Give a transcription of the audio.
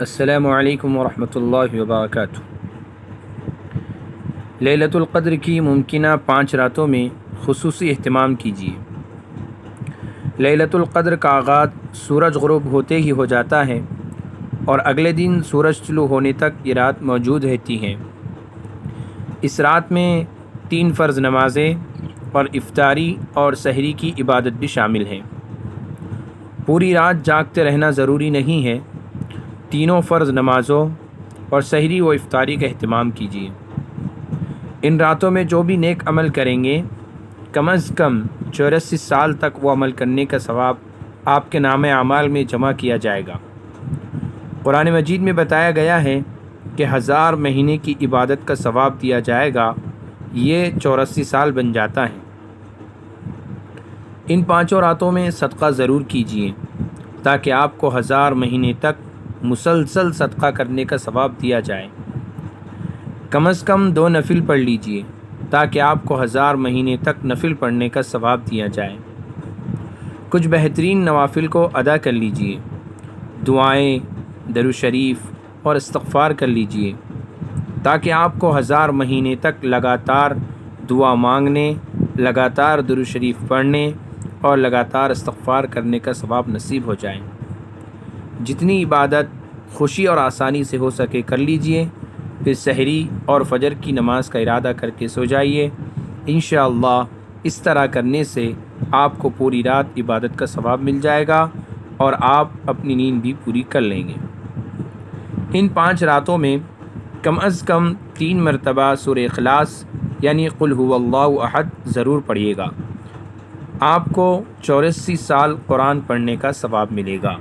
السلام علیکم ورحمۃ اللہ وبرکاتہ۔ لیلۃ القدر کی ممکنہ 5 راتوں میں خصوصی اہتمام کیجیے۔ لیلۃ القدر کا آغاز سورج غروب ہوتے ہی ہو جاتا ہے اور اگلے دن سورج طلوع ہونے تک یہ رات موجود رہتی ہیں۔ اس رات میں 3 فرض نمازیں اور افطاری اور سحری کی عبادت بھی شامل ہیں۔ پوری رات جاگتے رہنا ضروری نہیں ہے۔ تینوں فرض نمازوں اور سحری و افطاری کا اہتمام کیجیے۔ ان راتوں میں جو بھی نیک عمل کریں گے کم از کم 84 سال تک وہ عمل کرنے کا ثواب آپ کے نامہ اعمال میں جمع کیا جائے گا۔ قرآن مجید میں بتایا گیا ہے کہ 1000 مہینے کی عبادت کا ثواب دیا جائے گا، یہ 84 سال بن جاتا ہے۔ ان 5 راتوں میں صدقہ ضرور کیجیے تاکہ آپ کو 1000 مہینے تک مسلسل صدقہ کرنے کا ثواب دیا جائے۔ کم از کم 2 نفل پڑھ لیجئے تاکہ آپ کو 1000 مہینے تک نفل پڑھنے کا ثواب دیا جائے۔ کچھ بہترین نوافل کو ادا کر لیجئے، دعائیں، درود شریف اور استغفار کر لیجئے تاکہ آپ کو 1000 مہینے تک لگاتار دعا مانگنے، لگاتار درود شریف پڑھنے اور لگاتار استغفار کرنے کا ثواب نصیب ہو جائے۔ جتنی عبادت خوشی اور آسانی سے ہو سکے کر لیجئے، پھر سحری اور فجر کی نماز کا ارادہ کر کے سو جائیے۔ انشاءاللہ اس طرح کرنے سے آپ کو پوری رات عبادت کا ثواب مل جائے گا اور آپ اپنی نیند بھی پوری کر لیں گے۔ ان 5 راتوں میں کم از کم 3 مرتبہ سورہ اخلاص یعنی قل هو اللہ احد ضرور پڑھیے گا۔ آپ کو 84 سال قرآن پڑھنے کا ثواب ملے گا۔